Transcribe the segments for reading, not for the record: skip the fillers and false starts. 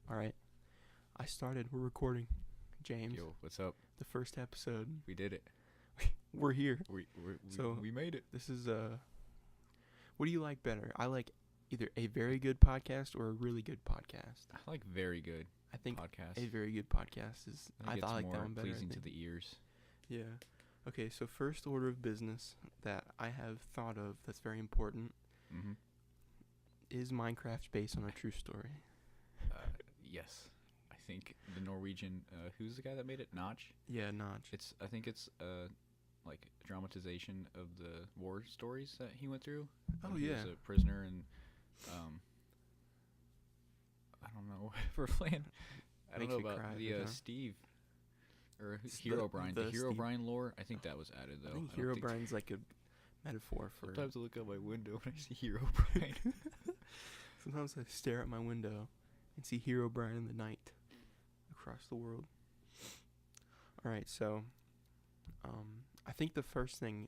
All right. I started. We're recording. James, Yo, what's up? the first episode. We did it. We're here. We we made it. This is what do you like better? I like either a very good podcast or a really good podcast. I like very good I think podcast. a very good podcast is I think I it's like more that one better. I pleasing to think. the ears. Yeah. Okay, so first order of business that I have thought of that's very important Mm-hmm. is Minecraft based on a true story. Yes, I think the Norwegian. Who's the guy that made it? Notch. Yeah, Notch. I think it's like a dramatization of the war stories that he went through. Oh, when he yeah. was a prisoner and I don't know if we're playing. I don't Makes know you about cry, the huh? Steve. Or It's Hero Brian. the The Hero Steve- Brian lore. I think that was added though. I think don't Hero Brian's like a metaphor for. Sometimes I look out my window and I see Hero Brian. Sometimes I stare at my window and see Hero Brian in the night across the world. All right, so I think the first thing,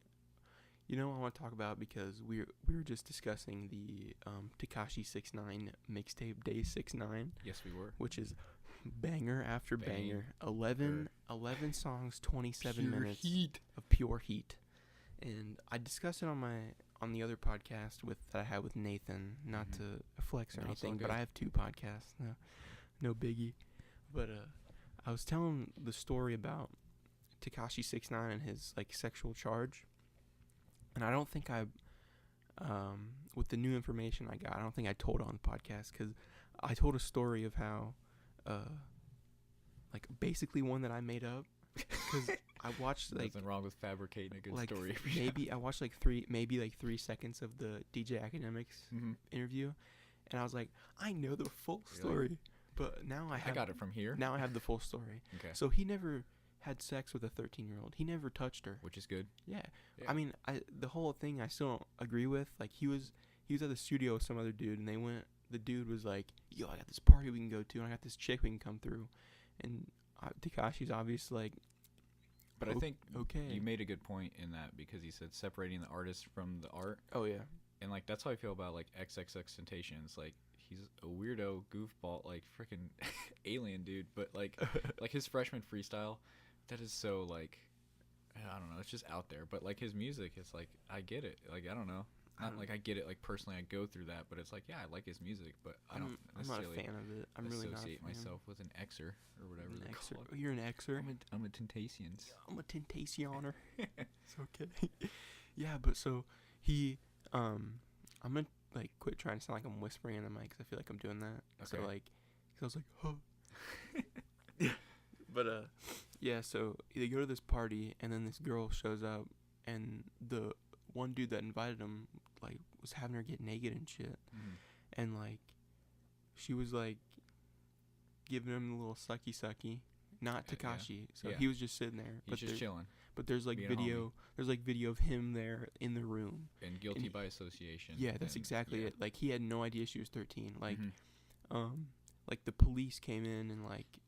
I want to talk about because we were just discussing the Tekashi 6ix9ine mixtape Day 6ix9ine, Yes, we were. which is banger after banger. 11 songs, 27 Pure minutes heat. of pure heat. And I discussed it on the other podcast that I had with Nathan, not Mhm. to flex or No, it's all anything, but good. I have two podcasts. No biggie. But I was telling the story about Tekashi 6ix9ine and his like sexual charge. And I don't think with the new information I got, I don't think I told it on the podcast because I told a story of how like basically one that I made up because I watched like Nothing wrong with fabricating a good like story. maybe I watched like 3 seconds of the DJ Academics Mhm. interview, and I was like, I know the full Really? story, but now I got it from here. Now I have the full story. Okay. So he never had sex with a 13-year-old. He never touched her. Which is good. Yeah. Yeah. I mean, the whole thing I still don't agree with. Like he was at the studio with some other dude, and they went. The dude was like, "Yo, I got this party we can go to, and I got this chick we can come through," and Tekashi's obviously like, But I think okay. you made a good point in that because he said separating the artist from the art. Oh yeah. And like that's how I feel about like XXXTentacion. Like he's a weirdo goofball, like freaking alien dude. But like his freshman freestyle, that is so like I don't know. It's just out there. But like his music, it's like I get it. Like I don't know. Not like I get it like personally. I go through that, but it's like yeah, I like his music, but I don't I'm not a necessarily fan of it. I'm really not a associate fan. myself with an Xer or whatever An they Xer. call Oh, it. you're an Xer. I'm a Tentacion. I'm a Tentacioner. It's okay. Yeah, but so he, I'm gonna like quit trying to sound like I'm whispering in the mic 'cause I feel like I'm doing that. So Okay. like, 'cause I was like, huh. But yeah. So they go to this party and then this girl shows up and the one dude that invited him like was having her get naked and shit. Mhm. And like she was like giving him a little sucky, not Yeah. Tekashi. So Yeah. he was just sitting there. He's just chilling But there's like being a video. There's like video of him there in the room. and guilty And by association. Yeah, that's and- exactly yeah. it. Like he had no idea she was 13. Like Mhm. like the police came in and like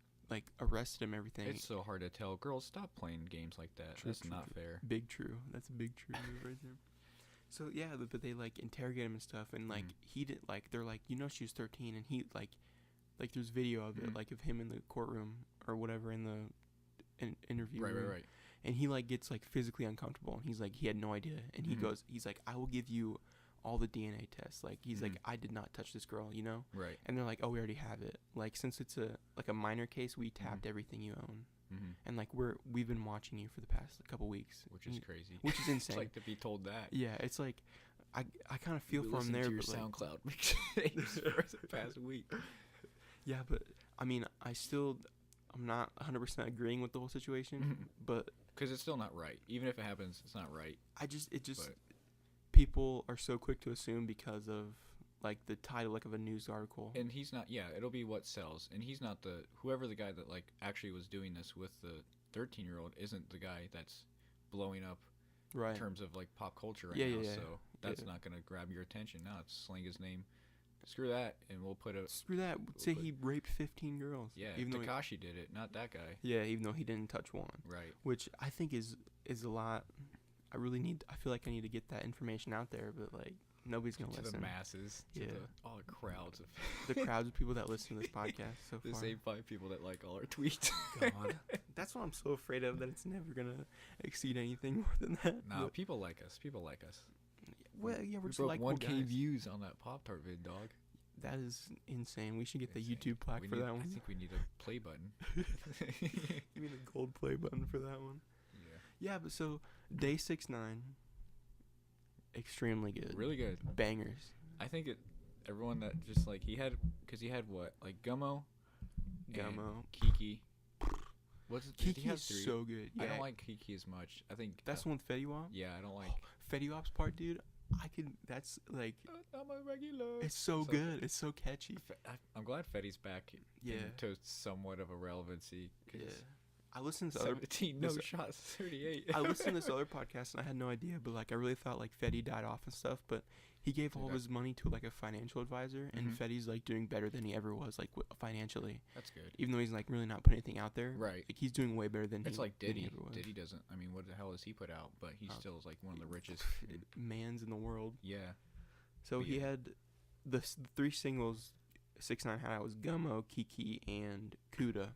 arrested him. And everything. It's so hard to tell. Girls, stop playing games like that. True, That's true, not true. fair. Big true. That's a big true move right there. So yeah, but they like interrogate him and stuff, and like Mhm. he did like they're like she was 13, and he like there's video of it Mhm. like of him in the courtroom or whatever in the interview room. Right. And he like gets like physically uncomfortable, and he's like he had no idea, and he Mhm. goes he's like I will give you all the DNA tests, like he's like Mhm. I did not touch this girl, Right. and they're like oh we already have it, like since it's a minor case we tapped everything you own, Mm-hmm. and like we've been watching you for the past couple weeks, Which is and- crazy. which is It's insane. like to be told that. Yeah, it's like I kind of feel You for him listen there, to your but like SoundCloud mixtapes for the past week. yeah, but I mean I'm not 100% agreeing with the whole situation, Mhm. but Because it's still not right. Even if it happens, it's not right. it just But- people are so quick to assume because of like the title like of a news article. And he's not. Yeah, it'll be what sells. And he's not whoever the guy that like actually was doing this with the 13-year-old isn't the guy that's blowing up Right. in terms of like pop culture right Yeah, now. yeah, yeah. So that's Yeah. not gonna grab your attention. Now it's slang his name. Screw that, and we'll put a Screw that. Say he raped 15 girls. yeah. Even though Tekashi did it, not that guy. even though he didn't touch one, Right. which I think is a lot. I feel like I need to get that information out there, but like nobody's gonna to listen. the masses, to Yeah. all the crowds of The crowds of people that listen to this podcast so the far. same 5 people that like all our tweets. God, that's what I'm so afraid of. That it's never gonna exceed anything more than that. Nah, But- people like us. People like us. well, yeah, we're We just broke like 1K views on that Pop-Tart vid, dog. That is insane. We should get the Insane. YouTube plaque We for need- that I one. think we need a play button. You mean a gold play button for that one? Yeah. Yeah, but so Day 6ix9ine, extremely good. Really good. Bangers. I think everyone that just like he had what, like Gummo, and Gummo. Kiki. What's it? Did he Kiki have is 3? so good. Yeah, I don't like Kiki as much. I think that's the one with Fetty Wap. Yeah, I don't like. Fetty Wap's part, dude. I could. That's like. I'm a regular. It's so good. It's so catchy. I'm glad Fetty's back. Yeah. To somewhat of a relevancy. 'Cause Yeah. I listened to this other. 17 no this- shots, 38. I listened to this other podcast and I had no idea, but like I really thought like Fetty died off and stuff, but he gave all of his money to like a financial advisor, and Mhm. Fetty's like doing better than he ever was like financially, That's good. even though he's like really not putting anything out there. Right. Like he's doing way better than It's he, like than he Diddy. ever was. Diddy doesn't. I mean, what the hell has he put out? But he still is like one of the richest. Mans in the world. Yeah. So But he yeah. had the 3 singles 6ix9ine had out was Gummo, Kiki, and Kuda.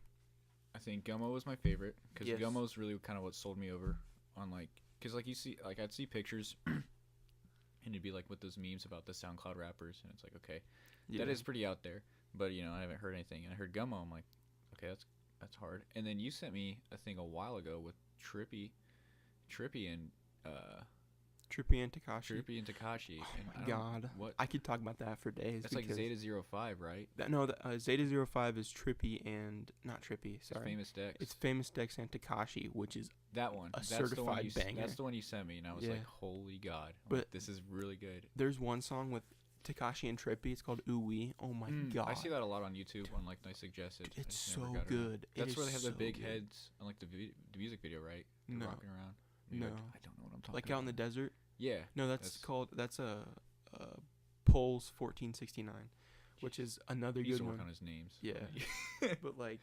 I think Gummo was my favorite because Yes. Gummo's really kind of what sold me over on like, because like you see, like I'd see pictures and it'd be like with those memes about the SoundCloud rappers, and it's like, okay, that is pretty out there, but you know, I haven't heard anything. And I heard Gummo, I'm like, okay, that's hard. And then you sent me a thing a while ago with Trippy and Trippy and Tekashi. Trippy and Tekashi. Oh and my I don't- God. what? I could talk about that for days. That's like because Zeta 05, right? Zeta 05 is Trippy and not Trippy. It's Sorry, Famous Dex. it's Famous Dex and Tekashi, which is that one. a That's the one certified you, banger. That's the one you sent me, and I was Yeah. like, holy God! I'm But- like, this is really good. there's one song with Tekashi and Trippy. It's called Ooh Wee. Oh my God, I see that a lot on YouTube on like Nice Suggested. I it's just so never got around. good. That's it where is they have the so big good. heads on like the music video, right? They're No. rocking around. Maybe I No. don't know what I'm talking Like about. out in the desert. Yeah. No, that's That's- that's a Pulse 1469, which is another He used good to work one. on his names. Yeah. But like,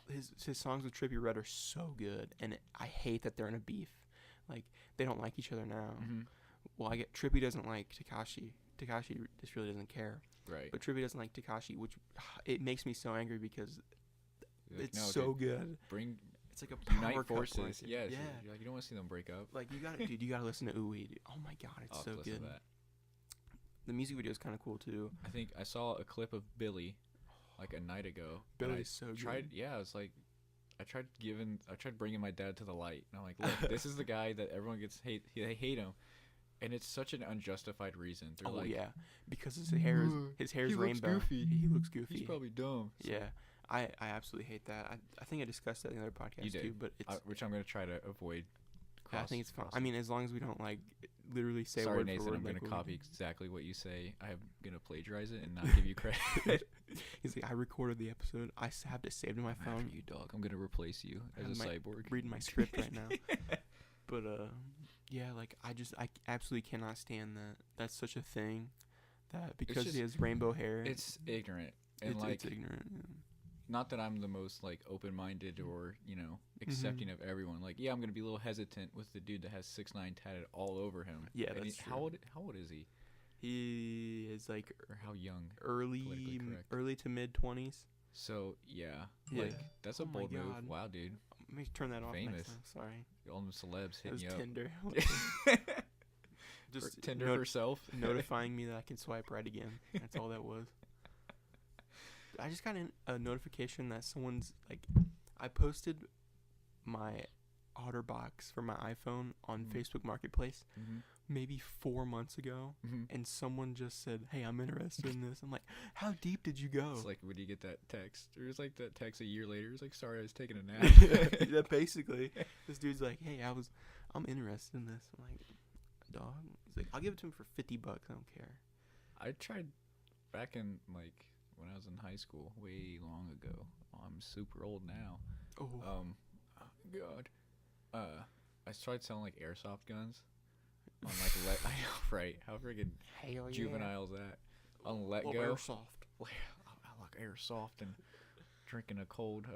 his songs with Trippy Red are so good, and I hate that they're in a beef. Like they don't like each other now. hmm Well, I get Trippy doesn't like Tekashi. Tekashi just really doesn't care. Right. But Trippy doesn't like Tekashi, which it makes me so angry because Like, it's no, so dude, good. bring It's like a power unite couple forces. right there. Yes. Yeah. You're like, you don't want to see them break up. Like you got to dude. You got to listen to Ooh Wee, dude. Oh my God, it's I'll have so to listen good. to that. The music video is kind of cool too. I think I saw a clip of Billy like a night ago. and Billy's I so tried. good. Yeah, I was like, I tried bringing my dad to the light, and I'm like, look, this is the guy that everyone they hate him, and it's such an unjustified reason. They're Oh like, yeah, because his hair is he looks rainbow. goofy. He looks goofy. he's probably dumb. So- Yeah, I absolutely hate that. I think I discussed that in the other podcast You did. too. But it's which I'm gonna try to avoid. I think it's fine. I crossing. mean, as long as we don't like literally say Sorry, word Nathan. for word. I'm gonna like what we copy do. exactly what you say. I'm gonna plagiarize it and not give you credit. He's like, I recorded the episode. I have to save it in my I'm after phone. you, dog. I'm gonna replace you I as a have cyborg. Reading my script right now. But yeah, like I absolutely cannot stand that. That's such a thing. That because just- he has rainbow hair. It's ignorant, and it's, like it's ignorant. Yeah. not that I'm the most like open-minded or Mm-hmm. accepting of everyone. Like, yeah, I'm gonna be a little hesitant with the dude that has 6ix9ine tatted all over him. Yeah, And that's how old is he, He is like or how young? early Politically correct. early to mid 20s. So yeah, Yeah. like that's a Oh my bold move. God. Wow, dude, Let me turn that off Famous. next time. Sorry. all them celebs It was hitting you Tinder. up. Just Tinder not- herself. notifying me that I can swipe right again. That's all that was. I just got a notification that someone's like, I posted my OtterBox for my iPhone on Mhm. Facebook Marketplace Mm-hmm. maybe 4 months ago, Mm-hmm. and someone just said, "Hey, I'm interested in this." I'm like, "How deep did you go?" It's like when you get that text, or it's like that text a year later. It's like, sorry, I was taking a nap. Yeah, basically, this dude's like, "Hey, I'm interested in this." I'm like, "Dog." He's like, "I'll give it to him for $50. I don't care." I tried back in like when I was in high school, way long ago. I'm super old now. Oh, Oh God. I tried selling like airsoft guns on like I know, right? How friggin' hell juvenile is that? On Let Well, Go. airsoft. I like airsoft and drinking a cold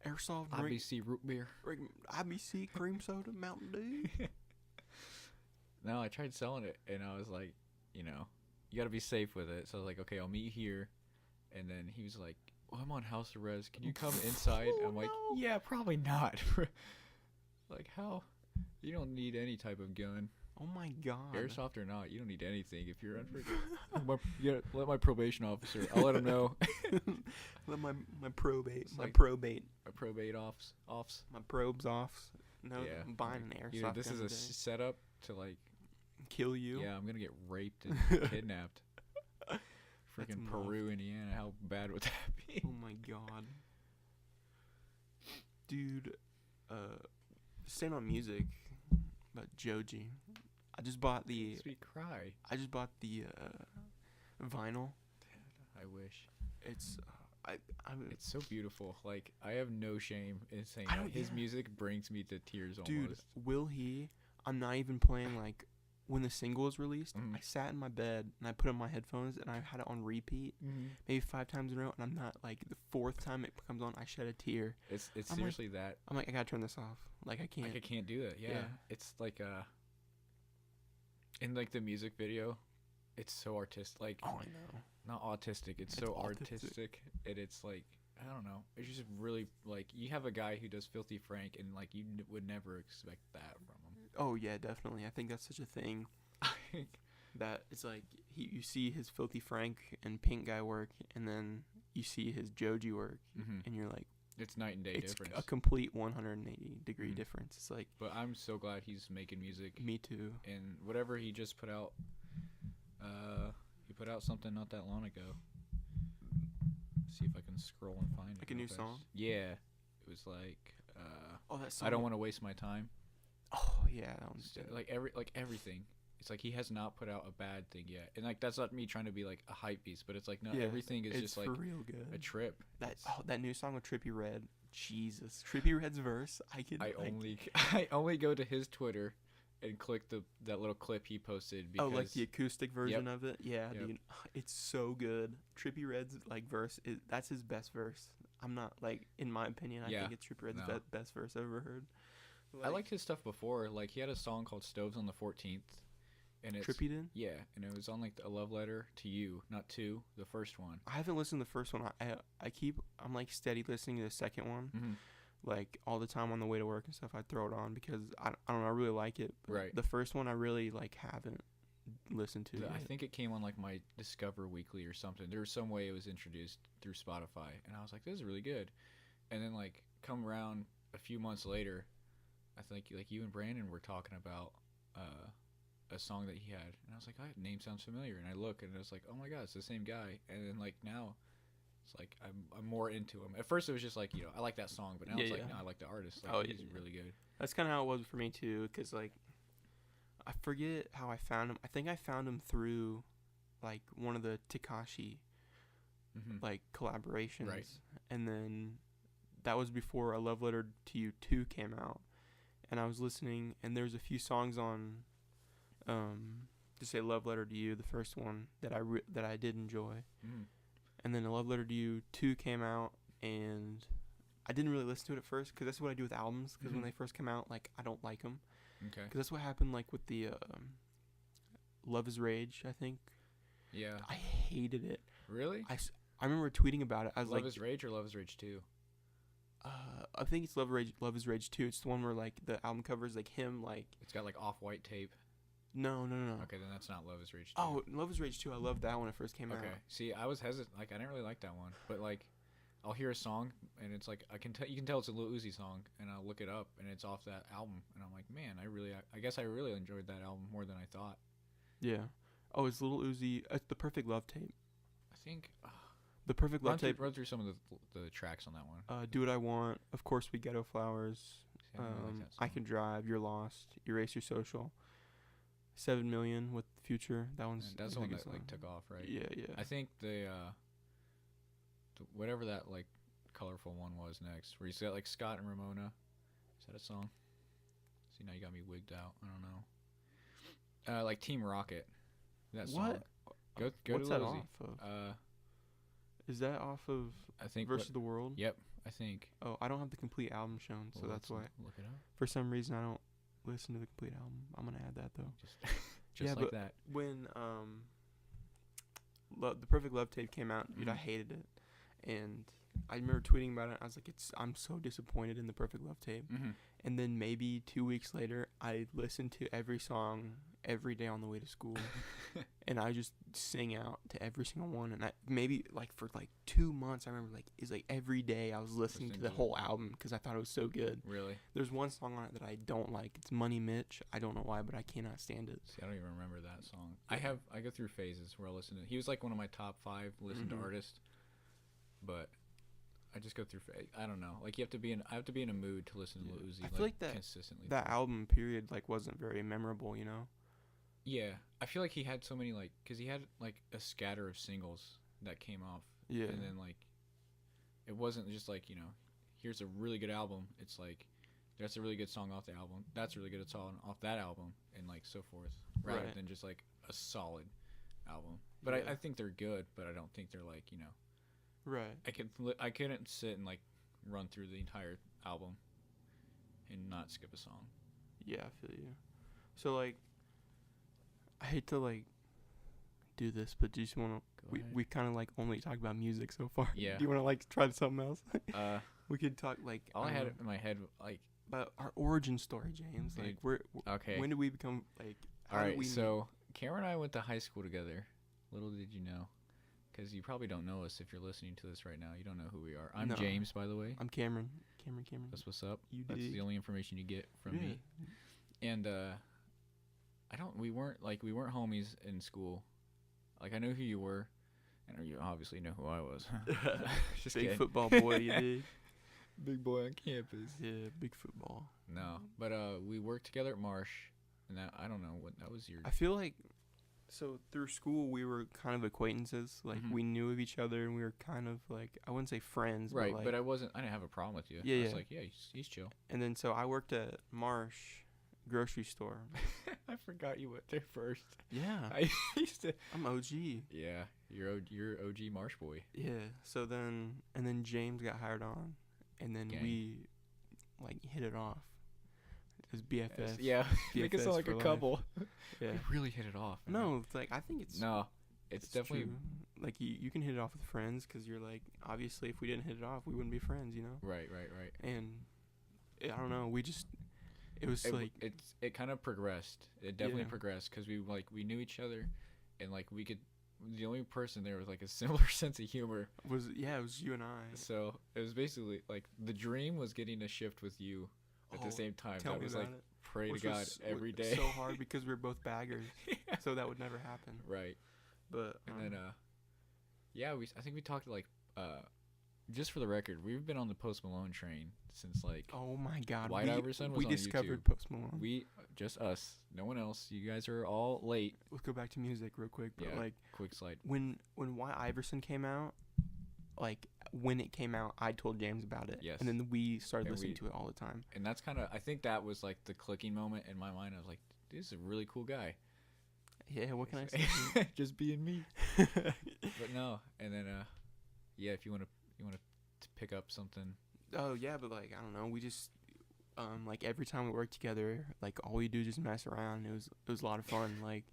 Airsoft drink. IBC root beer. IBC cream soda, Mountain Dew. No, I tried selling it and I was like, you know, you got to be safe with it. So I was like, okay, I'll meet you here. And then he was like, well, I'm on house arrest. Can you come inside? I'm like, no. yeah, probably not. Like, how? You don't need any type of gun. Oh my god. Airsoft or not, you don't need anything if you're unforgiving. Let my probation officer. I'll let him know. Let my probate, It's my like- probate, My probate offs. my probes off. No, Yeah. I'm buying an Either airsoft. this is gun a today. setup to like, Kill you. yeah, I'm gonna get raped and kidnapped. Freaking enough. Peru, Indiana. How bad would that be? Oh my god. Dude, staying on music, about Joji. I just bought the Sweet cry. vinyl. I wish. It's It's so beautiful. Like, I have no shame in saying I that. don't- His yeah. music brings me to tears dude, almost. will he? I'm not even playing like when the single was released. Mhm. I sat in my bed and I put on my headphones and I had it on repeat maybe 5 times in a row, and I'm not like the 4th time it comes on I shed a tear. It's I'm like- seriously that. I'm like, I gotta turn this off. Like I can't. Like, I can't do that. Yeah. Yeah. It's like in like the music video, it's so artistic. Like, Oh, I know. not autistic. It's It's so autistic. artistic, and it's like, I don't know. It's just really like, you have a guy who does Filthy Frank, and like you would never expect that from Oh yeah, definitely. I think that's such a thing him. that it's like you see his Filthy Frank and Pink Guy work, and then you see his Joji work, Mhm. and you're like, It's night and day it's difference. a complete 180 degree Mhm. difference. It's like But I'm so glad he's making music, me too. and whatever he just put out. He put out something not that long ago. See if I can scroll and find it. Like a real new fast. song? Yeah, it was like Oh, that song. I don't want to waste my time. Oh yeah, that one's So, dope. like everything. It's like he has not put out a bad thing yet, and like that's not me trying to be like a hype beast, but it's like no, Yeah, everything is it's just like for real good. a trip. That new song with Trippie Redd. Jesus, Trippie Redd's verse. I only go to his Twitter and click that little clip he posted because like the acoustic version of it. Yeah, Yep. dude, it's so good. Trippie Redd's like verse that's his best verse. I'm not like, in my opinion, I Yeah, think it's Trippie Redd's no. best verse I've ever heard. I liked his stuff before. Like, he had a song called "Stoves on the 14th," and it's Trippie did. yeah, and it was on like a love letter to you, not to the first one. I haven't listened to the first one. I'm like steady listening to the second one. Mm-hmm. Like all the time on the way to work and stuff. I throw it on because I don't know, I really like it. But Right. The first one I really like haven't listened to. I yet. think it came on like my Discover Weekly or something. There was some way it was introduced through Spotify, and I was like, "This is really good." And then like come around a few months later, I think like you and Brandon were talking about a song that he had, and I was like, "That name sounds familiar." And I look, and I was like, "Oh my god, it's the same guy." And then like now, it's like I'm more into him. At first, it was just like, you know, I like that song, but now it's like, Yeah. no, I like the artist. Like, Oh, yeah, he's yeah. really good. That's kind of how it was for me too, because like I forget how I found him. I think I found him through like one of the Tekashi Mm-hmm. like collaborations, Right. and then that was before A Love Letter to You 2 came out, and I was listening, and there's a few songs on to say Love Letter to You, the first one that I did enjoy, Mm-hmm. and then A Love Letter to You 2 came out, and I didn't really listen to it at first because that's what I do with albums. Because when Mhm. they first come out, like I don't like them. Okay. Because that's what happened like with the Love Is Rage. I think Yeah. I hated it. Really? I remember tweeting about it. I was Love like, is Rage or Love is Rage 2? I think it's Love Is Rage 2. It's the one where like the album cover is like him like It's got like off-white tape. no. Okay, then that's not Love is Rage 2. Oh, Love Is Rage 2. I loved that when it first came okay. out. See, I was hesitant. Like, I didn't really like that one. But, like, I'll hear a song, and it's like, you can tell it's a Lil Uzi song, and I'll look it up, and it's off that album. And I'm like, man, I guess I really enjoyed that album more than I thought. Yeah. Oh, it's Little Uzi. It's the Perfect Love Tape. I think, The Perfect Love Tape. run through some of the tracks on that one. Do What I Want. Of Course We Ghetto Flowers. See, I don't really like that I song. Can Drive. You're Lost. Erase Your Social. 7 Million with Future. That one's. And that's I the one think that, it's like, took off, right? Yeah, yeah. I think whatever that, like, colorful one was next, where he's got, like, Scott and Ramona. Is that a song? See, now you got me wigged out. I don't know. Like Team Rocket. That song. What? Go What's to that Lil off Uzi. of? Is that off of I think Versus the World? Yep, I think. Oh, I don't have the complete album shown, so Well, that's why. look it up. For some reason, I don't listen to the complete album. I'm gonna add that though. Just just Yeah, like but that. when the Perfect Love tape came out, dude, I Mhm. hated it, and I remember tweeting about it. I was like, I'm so disappointed in the Perfect Love tape. Mm-hmm. And then maybe 2 weeks later, I listened to every song every day on the way to school, and I just sing out to every single one. And I maybe like for like 2 months, I remember like it's like every day I was listening to Listening the to it. whole album because I thought it was so good. Really? There's one song on it that I don't like. It's Money Mitch. I don't know why, but I cannot stand it. See, I don't even remember that song. Yeah. I go through phases where I listen to. He was like one of my top 5 listened Mhm. to artists, but I just go through. I don't know. Like I have to be in a mood to listen to Yeah. Lil Uzi. I feel like that- consistently. That album period like wasn't very memorable, you know. Yeah, I feel like he had so many like, cause he had like a scatter of singles that came off, Yeah. and then like, it wasn't just like here's a really good album. It's like, that's a really good song off the album. That's a really good song off that album, and like so forth, rather Right. than just like a solid album. But Yeah. I think they're good, but I don't think they're like Right. I couldn't sit and like run through the entire album and not skip a song. Yeah, I feel you. So like, I hate to like do this, but do you just want to? Go ahead. We kind of like only talk about music so far. Yeah. Do you want to like try something else? Uh, We could talk like all I don't had know, in my head like, about our origin story, James. Like, Dude, okay. when did we become like? All how did right, we meet? so Cameron and I went to high school together. Little did you know, because you probably don't know us if you're listening to this right now. You don't know who we are. I'm No. James, by the way. I'm Cameron. Cameron. That's what's up. You That's dig? the only information you get from Yeah. me. And we weren't homies in school. Like, I knew who you were, and you obviously know who I was. Just Big kidding. football boy, you dig? Big boy on campus. Yeah, big football. No, but we worked together at Marsh, and I don't know what that was your. I feel like, so through school we were kind of acquaintances. Like Mhm. we knew of each other, and we were kind of like, I wouldn't say friends, Right, but, but like, I didn't have a problem with you. Yeah, I was yeah. like, yeah, he's chill. and then so I worked at Marsh grocery store. I forgot you went there first. Yeah, I used to. I'm OG. Yeah, you're OG Marsh boy. Yeah. So then James got hired on, and then Gang. we like hit it off. It was BFF. Yeah, make it BFFs sound like for a life. couple. Yeah. We really hit it off. man. No, it's like I think it's no, it's definitely true. Like you can hit it off with friends because you're like, obviously if we didn't hit it off we wouldn't be friends, you know. right. And I don't know, it was like It kind of progressed. It definitely Yeah. progressed because we knew each other, and like we could. The only person there with like a similar sense of humor. it was you and I. So it was basically like the dream was getting a shift with you at Oh, the same time. Tell That me was about like it. pray to Which God was every day. so hard because we were both baggers, Yeah. so that would never happen. Right. But And then yeah, I think we talked like just for the record, we've been on the Post Malone train since like oh my God, White Iverson was we on discovered YouTube. Post Malone. we just us, no one else. You guys are all late. Let's go back to music real quick. But Yeah. like Quick slide. when White Iverson came out, like when it came out, I told James about it. Yes. And then we started And listening we- to it all the time. And that's kind of I think that was like the clicking moment in my mind. I was like, this is a really cool guy. Yeah. What can I say? Just being me. But no, and then yeah, if you want to pick up something. Oh yeah, but like I don't know, we just like every time we worked together, like all we do is just mess around. It was a lot of fun. Like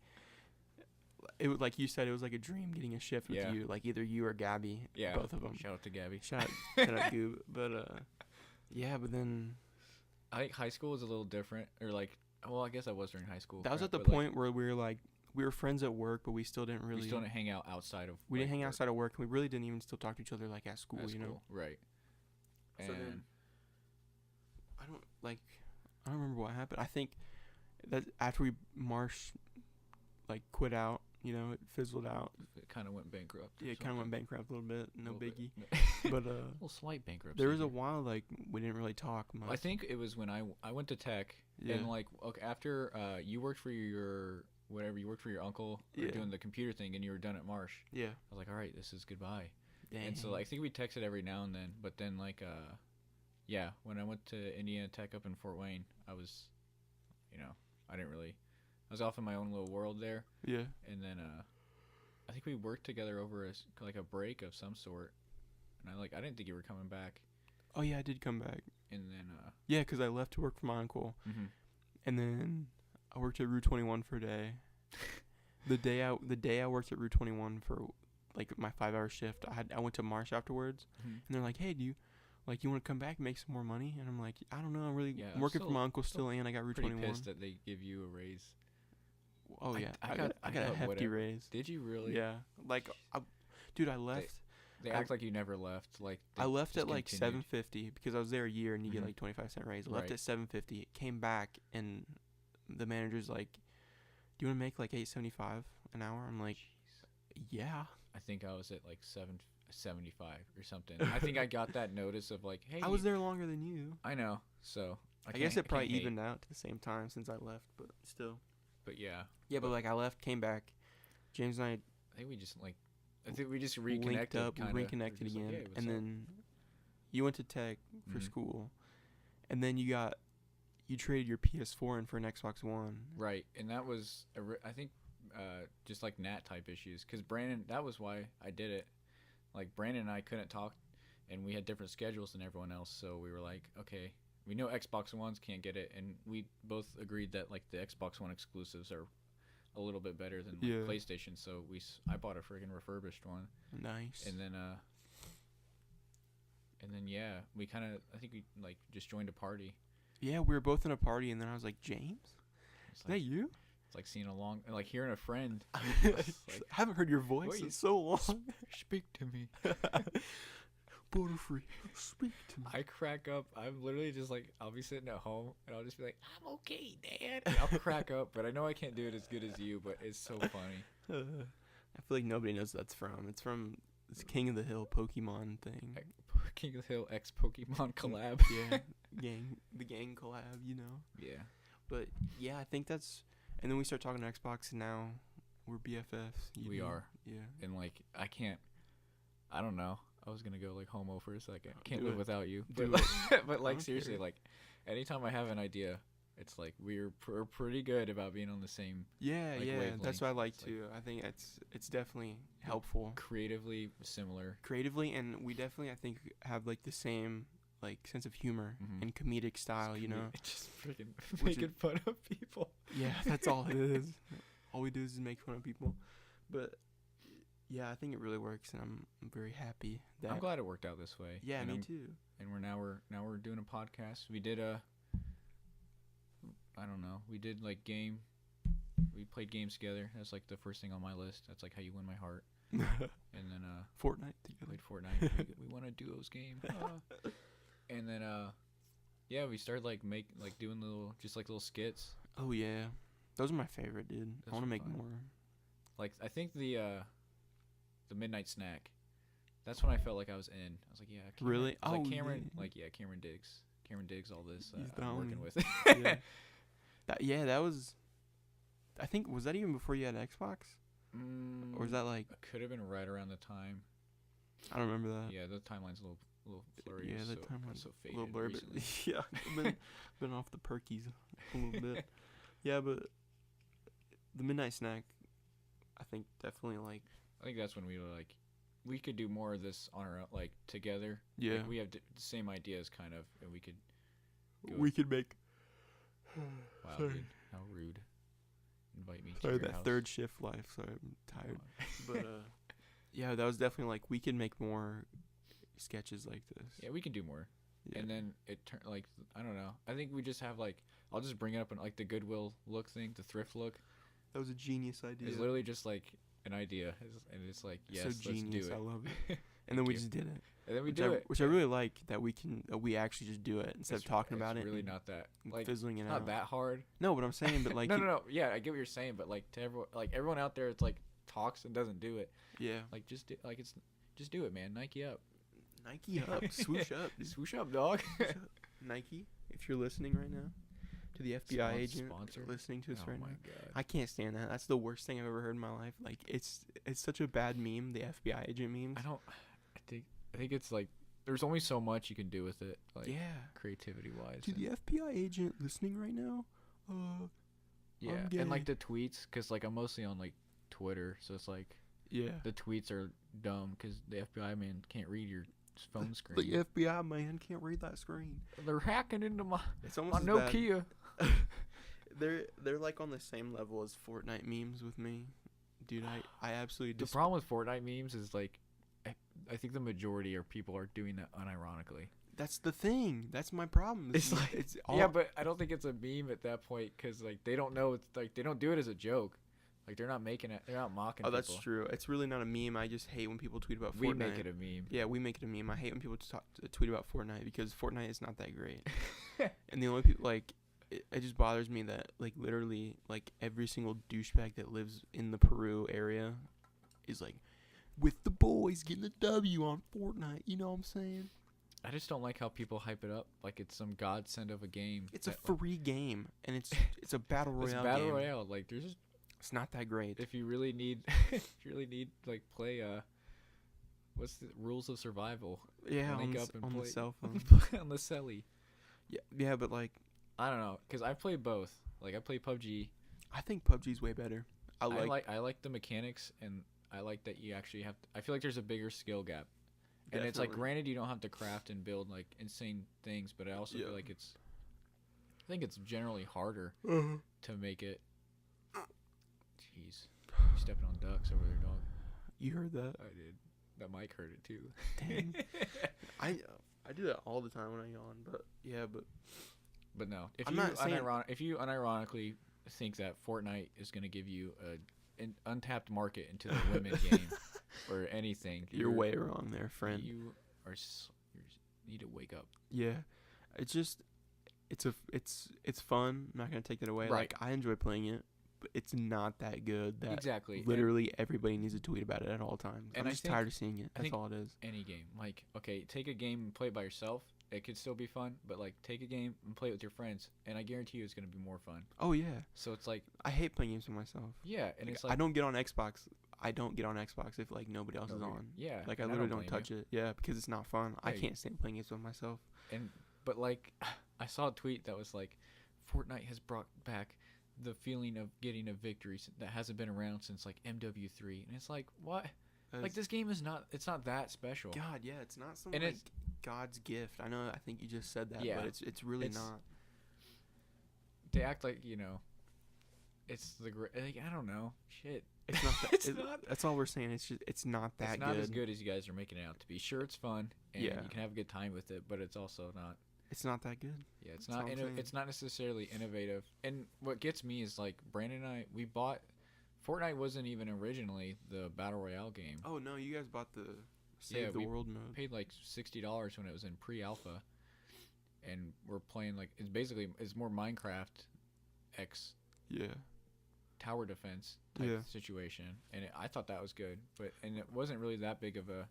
it was like you said, it was like a dream getting a shift with Yeah. you, like either you or Gabby. Yeah. Both of them. Shout out to Gabby. Shout out Goob. But yeah, but then I think high school was a little different, or like, well, I guess I was during high school. that was crap, at the but, like, point where we were friends at work, but we still didn't really. we still didn't hang out outside of. We didn't like, hang work outside of work, and we really didn't even still talk to each other like at school, at you know. school, right? So And then- I don't remember what happened. I think that after we Marsh like quit out, you know, it fizzled out. it kind of went bankrupt. or Yeah, it kind of went something. backrupt a little bit. No Little bit. biggie. But little slight bankruptcy. there was a here. while like we didn't really talk much. I think it was when I went to tech, Yeah. and like okay, after you worked for your whatever you worked for your uncle or Yeah. doing the computer thing, and you were done at Marsh. Yeah. I was like, all right, this is goodbye. Dang. And so like, I think we texted every now and then, but then like yeah, when I went to Indiana Tech up in Fort Wayne, I was, I was off in my own little world there, yeah. and then I think we worked together over like a break of some sort, and I didn't think you were coming back, Oh yeah, I did come back. and then Yeah, 'cause I left to work for my uncle, mhm. and then I worked at Rue 21 for a day, the day I worked at Route 21 for like my 5-hour shift, I went to Marsh afterwards, and they're like, "Hey, do you want to come back and make some more money?" And I'm like, "I don't know. I'm I'm working for still- my uncle still, and I got Route Pretty 21." pissed that they give you a raise. Oh I- yeah, I I got- got I a got hefty whatever. raise. Did you really? Yeah, like, dude, I left. They I- act like you never left. Like I they left just at like continued. $7.50 because I was there a year and you get Mhm. like 25-cent raise. I left Right. at $7.50. Came back and the manager's like, "Do you want to make like $8.75 an hour?" I'm like, "Yeah." I think I was at like 7.75 or something. I think I got that notice of like, hey, I was there longer than you. I know. So I guess can't- it probably can't hate. evened out to the same time since I left, but still. But yeah, Yeah, but like I left, came back. James and I I think we just like, I think we just linked reconnected. up, Kinda. reconnected We're just like, again, "Hey, what's and up?" then you went to Tech for Mhm. school, and then you traded your PS4 in for an Xbox One. Right, and that was I think just like Nat type issues, because Brandon, that was why I did it. Like Brandon and I couldn't talk, and we had different schedules than everyone else, so we were like, okay, we know Xbox Ones can't get it, and we both agreed that like the Xbox One exclusives are a little bit better than like, Yeah. PlayStation, so I bought a friggin' refurbished one, Nice. and then yeah, we kind of, I think we like just joined a party. Yeah, we were both in a party, and then I was like, "James, It's is that you?" It's like seeing like hearing a friend. I like, haven't heard your voice "Wait, in so long. speak to me. Butterfree, speak to me. I crack up. I'm literally just like, I'll be sitting at home and I'll just be like, I'm okay, Dad. And I'll crack up, but I know I can't do it as good as you, but it's so funny. I feel like nobody knows what that's from. It's from this King of the Hill Pokemon thing. Like, King of the Hill X Pokemon collab. Yeah, the gang collab, you know. Yeah. But yeah, I think that's. And then we start talking to Xbox, and now we're BFFs. We are. Yeah. And like, I don't know. I was going to go like homo for a second. Can't Do live it. without you. Do But, it. but I like, don't seriously, care. like, anytime I have an idea, it's like we're pretty good about being on the same Yeah, like, yeah. That's wavelength. what I like It's like- too. I think it's definitely helpful creatively similar. creatively, and we definitely I think have like the same like sense of humor Mhm. and comedic style. You know. Just freaking Which is- making fun of people. Yeah, that's all it is. All we do is make fun of people. But yeah, I think it really works, and I'm very happy that. I'm glad it worked out this way. Yeah, and me I'm- too. And we're doing a podcast. We did I don't know. We did like we played games together. That's like the first thing on my list. That's like how you win my heart. And then Fortnite together. played Fortnite. we won a duos game. And then yeah, we started like doing little skits. Oh yeah, those are my favorite, dude. I Those want to were make fun. more. Like I think the midnight snack. That's when I felt like I was in. I was like, yeah, Cameron, Really? it's like Oh, Cameron, yeah. like Cameron Diggs. Cameron Diggs, all this He's the I'm working homie. with. Yeah. That was. I think was that even before you had Xbox, or was that like could have been right around the time? I don't remember that. Yeah, the timeline's a little blurry. Yeah, the so, timeline's so a faded little blurry, but recently. yeah, I've been off the perkies a little bit. Yeah, but the midnight snack, I think definitely like I think that's when we were like, we could do more of this on our own, like together. yeah Like, we have the same ideas, kind of, and we could. go- we could make. Wow, Sorry. dude, how rude! Invite me to Sorry, your that house. third shift life. Sorry, I'm tired. Come on. But yeah, that was definitely like we could make more sketches like this. Yeah, we can do more. Yeah. And then it turned like, I don't know. I think we just have like, I'll just bring it up in like the Goodwill look thing, the thrift look. That was a genius idea. It's literally just like an idea, and it's like, yes, so let's genius. do it. I love it. And then we you. just did it. And then we which do I, it. which I really like that we actually just do it instead It's- of talking about it's it. really and not that like fizzling it not out. that hard. No, but I'm saying, but like no. Yeah, I get what you're saying, but like to everyone out there, it's like talks and doesn't do it. Yeah. Like just do it, man. Nike up, Nike up, swoosh up, dude. swoosh up, dog. Swoosh up. Nike, if you're listening right now, to the FBI agent Sponsor? listening to us Oh right my now. god. I can't stand that. That's the worst thing I've ever heard in my life. Like it's such a bad meme, the FBI agent memes. I think it's like there's only so much you can do with it, like Yeah. creativity wise. To the FBI agent listening right now, Yeah, I'm and like gay. the tweets, cause like I'm mostly on like Twitter, so it's like yeah. the tweets are dumb, cause the FBI man can't read your phone The screen. FBI man can't read that screen. They're hacking into my It's almost my as bad. Nokia. they're like on the same level as Fortnite memes with me, dude. I absolutely The problem with Fortnite memes is like, I think the majority of people are doing that unironically. That's the thing. That's my problem. It's like, it's all, yeah, but I don't think it's a meme at that point because like they don't know it's like they don't do it as a joke. Like they're not making it. They're not mocking. Oh, that's people. true. It's really not a meme. I just hate when people tweet about Fortnite. We make it a meme. Yeah, we make it a meme. I hate when people tweet about Fortnite because Fortnite is not that great. And the only people like it just bothers me that like literally like every single douchebag that lives in the Peru area is like with the boys getting a W on Fortnite. You know what I'm saying? I just don't like how people hype it up like it's some godsend of a game. It's a free game and it's a battle royale. It's a battle game. royale. Like there's just It's not that great. if you really need like play what's the rules of survival? Yeah, Link on, up and on the play- cell phone. on the celly. Yeah, but like I don't know because I play both. Like I play PUBG. I think PUBG's way better. I like the mechanics and I like that you actually have. I feel like there's a bigger skill gap. And it's like, Definitely. granted, you don't have to craft and build like insane things, but I also Yeah. feel like I think it's generally harder to make it. Jeez, you stepping on ducks over there, dog. You heard that? I did. That mic heard it too. Dang. I do that all the time when I yawn, but yeah, But no, if I'm you not saying- if you unironically think that Fortnite is going to give you an untapped market into the women game or anything, you're way wrong there, friend. You need to wake up. Yeah, it's just it's fun. I'm not gonna take that away. Right. Like I enjoy playing it, but it's not that good. That Exactly. And literally everybody needs to tweet about it at all times. And I'm I just think- tired of seeing it. I That's think- all it is. any game, like, okay, take a game and play it by yourself. It could still be fun, but like take a game and play it with your friends, and I guarantee you it's gonna be more fun. Oh yeah, So it's like, I hate playing games with myself. yeah, and Like, it's like I don't get on Xbox. I don't get on Xbox if like nobody else is on. Yeah, Like I and literally don't don't blame touch it. Yeah, because it's not fun. I Yeah, can't stand playing games with myself. But like, I saw a tweet that was like, Fortnite has brought back the feeling of getting a victory that hasn't been around since like MW3, and it's like, what? Like this game is not. It's not that special. God, yeah, it's not some And like it's- God's gift. I know. I think you just said that, Yeah. but it's really It's- not. They act like it's the like, I don't know. Shit. It's not. That, It's it- not. That's all we're saying. It's just. It's not that It's not good. as good as you guys are making it out to be. Sure, it's fun and Yeah. you can have a good time with it, but it's also not. It's not that good. Yeah, it's That's not. all I'm saying. It's not necessarily innovative. And what gets me is like Brandon and I. We bought. Fortnite wasn't even originally the battle royale game. Oh no, you guys bought the Save Yeah, the we World mode. Paid like $60 when it was in pre-alpha, and we're playing like it's more Minecraft X Yeah. tower defense type Yeah. situation, and I thought that was good, and it wasn't really that big of a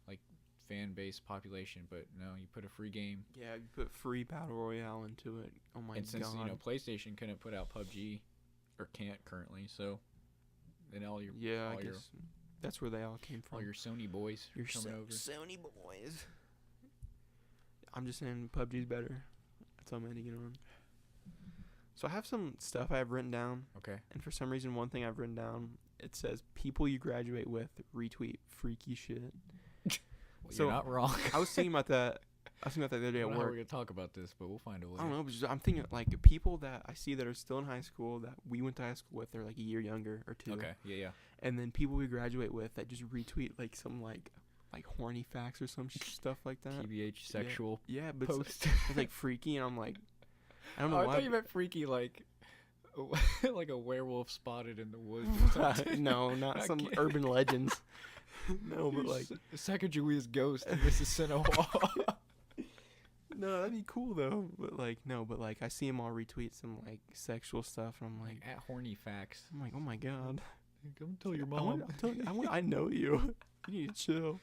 like fan base population, but no, you put a free game, Yeah, you put free battle royale into it. Oh my and since god. PlayStation couldn't put out PUBG or can't currently, so then all your Yeah, I all your- guess that's where they all came from. all your Sony boys Your coming over. Sony boys. I'm just saying PUBG's better. That's all I'm ending it on. So I have some stuff I have written down, Okay. and for some reason, one thing I've written down, it says people you graduate with retweet freaky shit. Well, So, you're not wrong. I was thinking about that. I was thinking about that the other I day don't at know how we're work. gonna talk about this, but we'll find a way. I don't know, but just, I'm thinking like people that I see that are still in high school that we went to high school with, they're like a year younger or two. Okay. Yeah. And then people we graduate with that just retweet like some like horny facts or some stuff like that. TBH sexual Yeah, but post. it's like freaky, and I'm like, I don't know I why. thought you meant freaky, like like a werewolf spotted in the woods. Or something. No, not I some can't. urban legends. No, but like, Sacagawea's ghost in Mississauga. no, that'd be cool though. But like, no, but like, I see them all retweet some like sexual stuff, and I'm Like like, at horny facts. oh my god. Come tell your I, mom. I know you. You need to chill.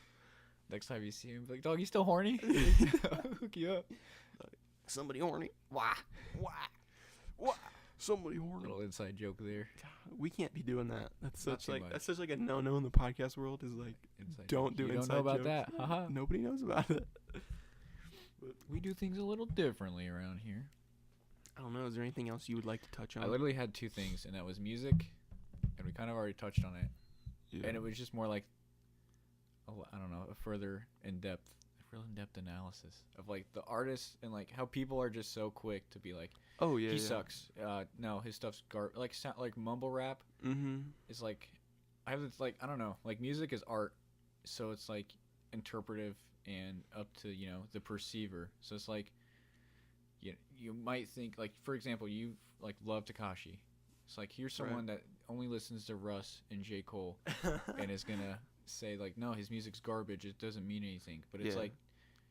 Next time you see him, be like, dog, you still horny? Hook you up. Somebody horny. Wah. Wah. Somebody horny. Little inside joke there. We can't be doing that. That's Not such too like much. that's such like a no-no in the podcast world. Is like, Inside don't joke. do You inside don't know about jokes. that. Haha. Nobody knows about it. We do things a little differently around here. I don't know. Is there anything else you would like to touch on? I literally had two things, and that was music, and we kind of already touched on it. Yeah. And it was just more like, I don't know, a further in-depth real in-depth analysis of like the artists and like how people are just so quick to be like, Oh yeah. he yeah. sucks. No, his stuff's like sound like mumble rap Mm-hmm. is like, I have this like I don't know, like music is art, so it's like interpretive and up to the perceiver. So it's like, you might think like, for example, you like love Takashi. It's like here's someone that only listens to Russ and J. Cole and is gonna say like, no, his music's garbage. It doesn't mean anything. But it's Yeah. like,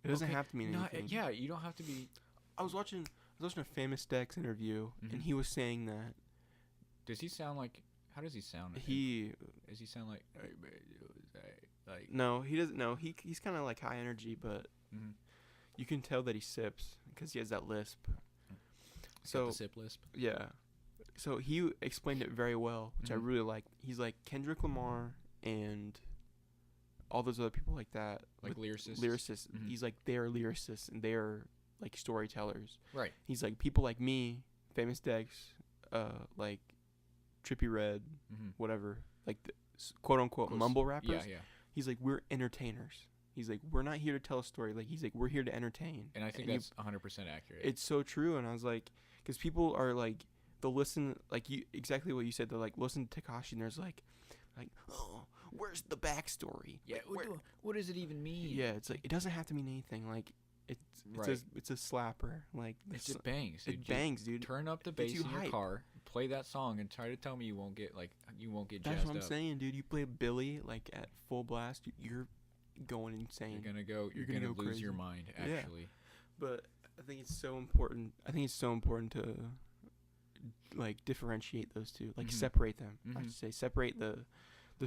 It doesn't okay, have to mean anything. yeah, you don't have to be. I was watching a Famous Dex interview, and Mhm. he was saying that Does he sound like? How does he sound? Does he sound like? Like no, he doesn't. No, he's kind of like high energy, but Mhm. you can tell that he sips because he has that lisp. He's got So the sip lisp. yeah, so he explained it very well, which I Mhm. really like. He's like Kendrick Lamar and all those other people like that, Like with lyricists. lyricists. Mhm. He's like they're lyricists and they're like storytellers. Right. He's like people like me, Famous Dex, like Trippy Red, Mm-hmm. whatever, like the quote unquote Close. mumble rappers. Yeah, yeah. He's like, we're entertainers. He's like, we're not here to tell a story. Like, he's like, we're here to entertain. And I think you- that's 100% accurate. It's so true. And I was like, because people are like, they'll listen, like you exactly what you said. They'll like listen to Tekashi, and there's like, oh, where's the backstory? yeah. Like, What does it even mean? yeah. It's like it doesn't have to mean anything. Like it's a slapper. Like It it's, just bangs. Dude. it bangs, dude. Turn up the Gets bass you in your hype. car, play that song, and try to tell me you won't get That's jazzed what I'm up. saying, dude. You play Billy like at full blast, you're going insane. You're gonna go. You're gonna gonna go lose your crazy. mind. Yeah. Actually. But I think it's so important. I think it's so important to like differentiate those two, like Mhm. separate them. I Mhm. should say separate the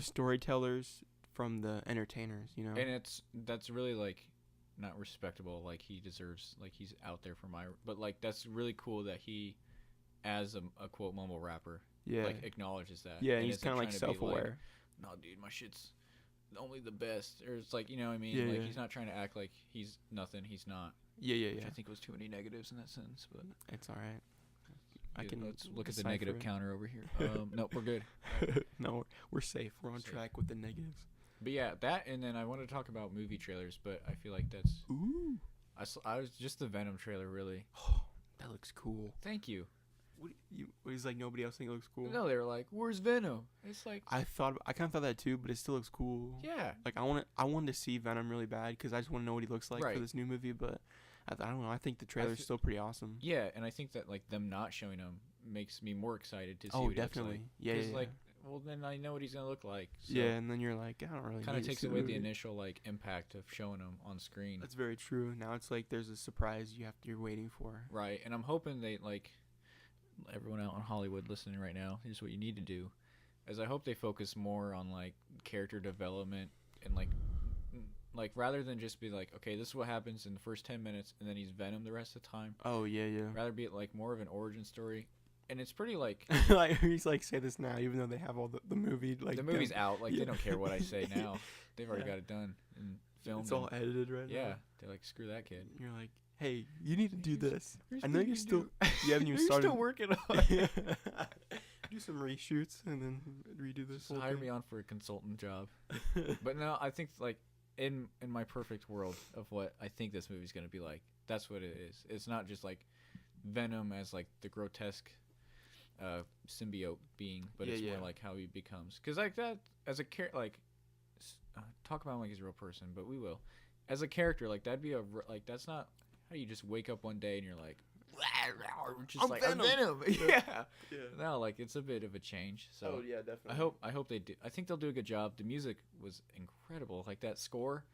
storytellers from the entertainers. You know. And that's really like not respectable. Like he deserves. Like he's out there for my. But like that's really cool that he, as a quote mumble rapper, yeah. like acknowledges that. Yeah, and he's isn't kind of like trying to be self-aware. No, dude, my shit's only the best. Or it's like, you know what I mean? Yeah, like, yeah. he's not trying to act like he's nothing. He's not. Yeah. Which I think was too many negatives in that sentence. But It's all right. I yeah, can let's look at the decipher negative it. counter over here. No, we're good. No, we're safe. We're on Safe. track with the negatives. But yeah, that, and then I want to talk about movie trailers, but I feel like that's. Ooh. I was just the Venom trailer, really. That looks cool. Thank you. What is like nobody else think it looks cool? No, they were like, "Where's Venom?" It's like, I kind of thought that too, but it still looks cool. yeah, Like I wanted to see Venom really bad because I just want to know what he looks like Right. for this new movie. But I don't know. I think the trailer's fe- still pretty awesome. yeah, and I think that like them not showing him makes me more excited to see. Oh, what he definitely. Looks like. Yeah, 'Cause, yeah, like, well, then I know what he's gonna look like. So yeah, and then you're like, I don't really. kind of need to takes see away the movie. initial like impact of showing him on screen. That's very true. Now it's like there's a surprise you're waiting for. Right, and I'm hoping they like everyone out in Hollywood listening right now. Here's what you need to do, is I hope they focus more on like character development and like rather than just be like, okay, this is what happens in the first 10 minutes and then he's Venom the rest of the time. Oh yeah. Rather be it like more of an origin story, and it's pretty like Like he's like say this now, even though they have all the movie like the movie's done. out. Like Yeah. they don't care what I say now. They've already Yeah. got it done and filmed. It's all and- edited right yeah, now. they're like, screw that kid. You're like, hey, you need to do this. Here's I know what you're you still do. you haven't even You're started. still working on it. Do some reshoots and then redo this Just whole hire thing. me on for a consultant job. But no, I think like in my perfect world of what I think this movie's gonna be like, that's what it is. It's not just like Venom as like the grotesque symbiote being, but Yeah, it's yeah. more like how he becomes. Because like that as a talk about him like he's a real person, but we will. As a character, like that'd be like that's not how you just wake up one day and you're like, just I'm like Venom. I'm Venom. Yeah. Yeah. Yeah. No, like it's a bit of a change. So Oh yeah, definitely. I hope they do. I think they'll do a good job. The music was incredible. Like that score,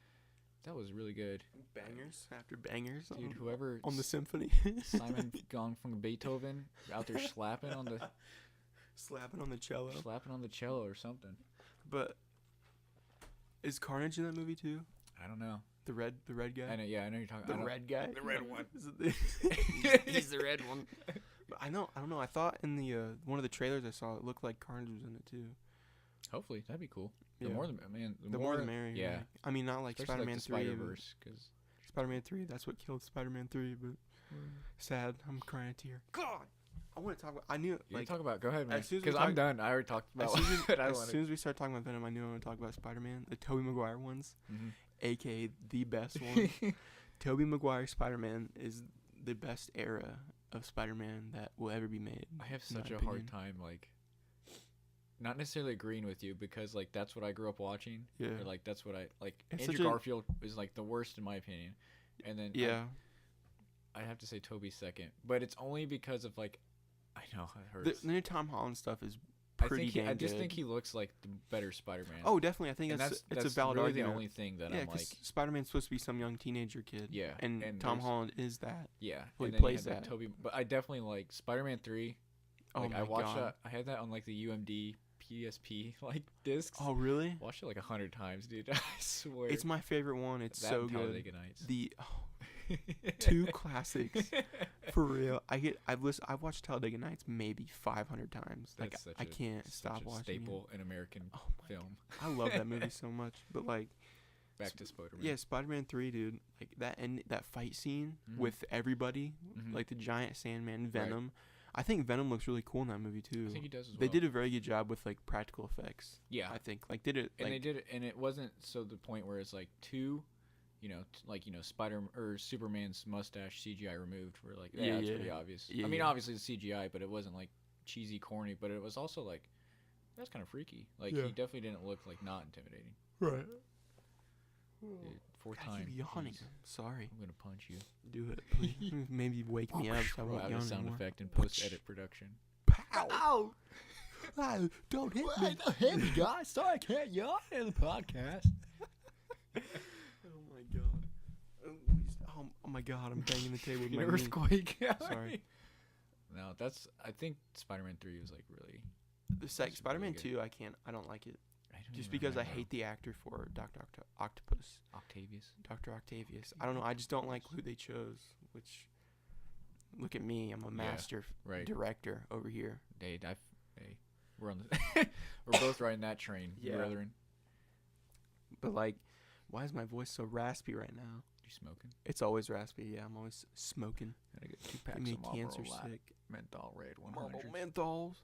that was really good. Bangers after bangers. Dude, whoever on the symphony. Simon Gong from Beethoven out there slapping on the slapping on the cello. cello or something. But is Carnage in that movie too? I don't know. The red guy. I know. Yeah, I know you're talking. The I don't- red guy. the red one. Is it he's the red one. But I don't know. I thought in the one of the trailers I saw, it looked like Carnage was in it too. Hopefully, that'd be cool. The Yeah. more the man. The more the merrier. Yeah. like- I mean, not like Especially Spider-Man like the 3. Spider but Verse, because Spider-Man 3. That's what killed Spider-Man 3. But sad. I'm crying a tear. God. I want to talk about. I knew you like talk about. Go ahead, man. as soon as we Because I'm talk- done. I already talked about. as soon as, what I as wanted. soon as we start talking about Venom, I knew I want to talk about Spider-Man, the Tobey Maguire ones. Mhm. aka the best one. Tobey Maguire Spider-Man is the best era of Spider-Man that will ever be made. I have in my such a opinion. hard time, like, not necessarily agreeing with you because, like, that's what I grew up watching. Yeah. Or, like, that's what I, like, It's Andrew such a- Garfield is, like, the worst in my opinion. And then Yeah. I have to say Toby's second. But it's only because of, like, I know it hurts. The new Tom Holland stuff is I pretty think dang I just good. think he looks like the better Spider-Man. Oh, definitely. I think and it's that's a valid really argument. the only thing that Yeah, I'm like, because Spider-Man's supposed to be some young teenager kid. yeah. And Tom there's- Holland is that. Yeah. Well, and he then you plays had that. Toby, but I definitely like Spider-Man 3. Oh Like my I watched god. that. I had that on like the UMD PSP like discs. Oh really? Watched it like 100 times, dude. I swear. It's my favorite one. It's that so and good. Talladega Nights. The two classics for real. I've watched Talladega Nights maybe 500 times. Like That's such I a- can't such stop a watching staple in American it. Oh my film. I love that movie so much. But like Back to Spider-Man. yeah, Spider-Man 3, dude. Like that fight scene Mhm. with everybody, Mhm. like the giant Sandman, Venom. I think Venom looks really cool in that movie too. I think he does as well. They did a very good job with like practical effects. Yeah. I think like did it And like they did it, and it wasn't so the point where it's like two, Spider or Superman's mustache CGI removed. Where like Yeah, it's yeah. pretty obvious. Yeah, I mean, yeah. obviously it's CGI, but it wasn't like cheesy, corny. But it was also like that's kind of freaky. Like Yeah. he definitely didn't look like not intimidating. right. Dude, fourth God, time. you yawning. Jeez. Sorry. I'm gonna punch you. Do it, please. Maybe wake me up so I We'll won't add yawn a sound anymore. effect in post-edit production. Pow! Ow! Ow! Don't hit me! Don't hit me, guys. Sorry, I can't yawn in the podcast. Oh my god! Oh my god! I'm banging the table with An my knee. earthquake. Sorry. No, I think Spider-Man 3 was like really. The It's really Spider-Man good. 2, I don't like it. I don't Just even because I remember. hate the actor for Doctor Octopus, Octavius. Dr. Octavius. I don't know. I just don't like who they chose. Which, look at me. I'm a master Right. director over here. Hey, we're on the. We're both riding that train, Yeah. brethren. But like, why is my voice so raspy right now? You smoking? It's always raspy. Yeah, I'm always smoking. Gotta get 2 Give packs me of Marlboro cancer Light, sick. menthol red 100. Marble menthols.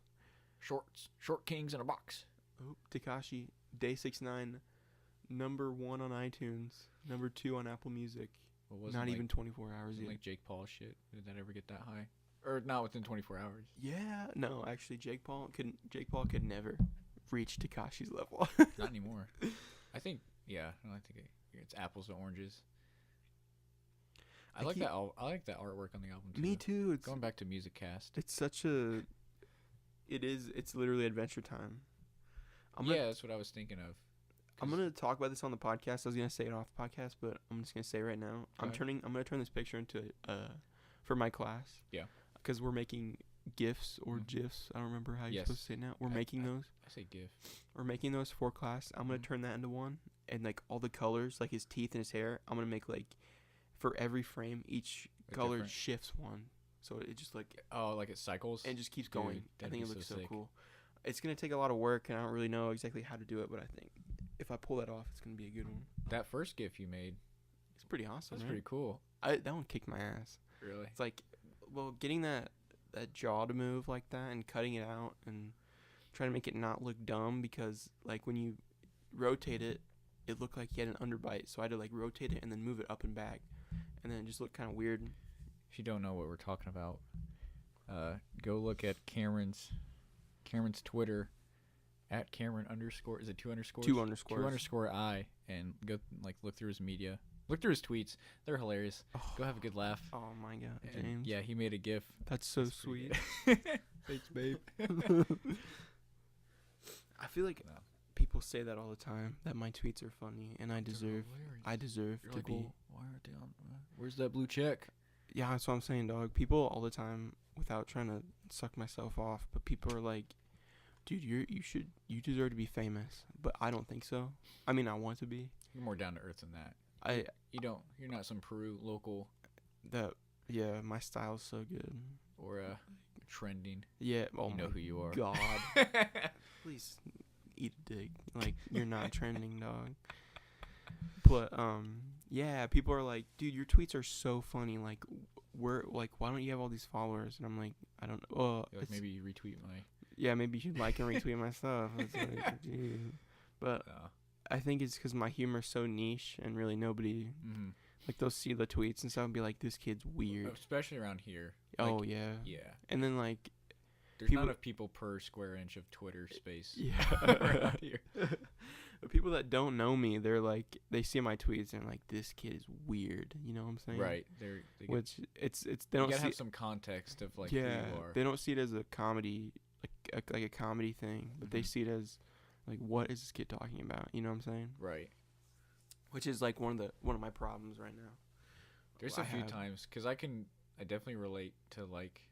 Short kings in a box. Oh, Takashi, Day 69, number 1 on iTunes, number 2 on Apple Music. What was Not even 24 hours wasn't yet. like Jake Paul shit. Did that ever get that high? Or not within 24 hours? Yeah, no, actually, Jake Paul could never reach Takashi's level. Not anymore. I think. Yeah, no, I think it's apples to oranges. I like that. I like that artwork on the album too. Me too. It's Going back to Music Cast. it's such a. It's literally Adventure Time. Yeah, that's what I was thinking of. I'm gonna talk about this on the podcast. I was gonna say it off the podcast, but I'm just gonna say it right now. Go ahead. I'm gonna turn this picture into for my class. Yeah. Because we're making GIFs or Mhm. GIFs. I don't remember how you're Yes. supposed to say it now. We're I- making those. I say GIF. We're making those for class. I'm gonna Mhm. turn that into one, and like all the colors, like his teeth and his hair. I'm gonna make like, for every frame, each A color different- shifts one, so it just like Oh, like it cycles. and just keeps Dude, going. I that'd think be it looks so so sick. cool. It's gonna take a lot of work, and I don't really know exactly how to do it, but I think if I pull that off, it's gonna be a good one. That first GIF you made. It's pretty awesome. That's right? pretty cool. That one kicked my ass. Really. It's like, well, getting that jaw to move like that and cutting it out and trying to make it not look dumb, because like when you rotate it, it looked like he had an underbite. So I had to like rotate it and then move it up and back, and then it just looked kind of weird. If you don't know what we're talking about, go look at Cameron's Twitter at Cameron _ is it 2 underscores? 2 underscores. 2_I, and go like look through his media. Look through his tweets. They're hilarious. Oh, Go have a good laugh. oh my god, And, James. yeah, he made a GIF. That's so That's pretty sweet. good. Thanks, babe. I feel like No. people say that all the time, that my tweets are funny, and I deserve You're to like, be. well, why aren't they on? Where's that blue check? Yeah, that's what I'm saying, dog. People all the time, without trying to suck myself off, but people are like, dude, you deserve to be famous. But I don't think so. I mean, I want to be. You're more down to earth than that. You're not some Peru local Yeah, my style's so good. or trending. Yeah, oh You know my who you are. God. Please eat a dick. Like, you're not trending, dog. But, yeah, people are like, dude, your tweets are so funny. Like, why don't you have all these followers? And I'm like, I don't know. You're like, maybe you retweet my. Yeah, maybe you should like and retweet my stuff. It's like, dude. But I think it's because my humor's so niche and really nobody Mm-hmm. like they'll see the tweets and stuff and be like, this kid's weird. Especially around here. Oh Like, yeah. Yeah. And then like There's people- not enough people per square inch of Twitter space yeah. around here. The people that don't know me, they're like they see my tweets and like this kid is weird. You know what I'm saying? Right. They get, Which it's they you don't gotta see. have some context of like Yeah, who you are. they don't see it as a comedy, like a comedy thing, but they Mhm. see it as like, what is this kid talking about? You know what I'm saying? Right. Which is like one of my problems right now. There's I a few have- times because I definitely relate to like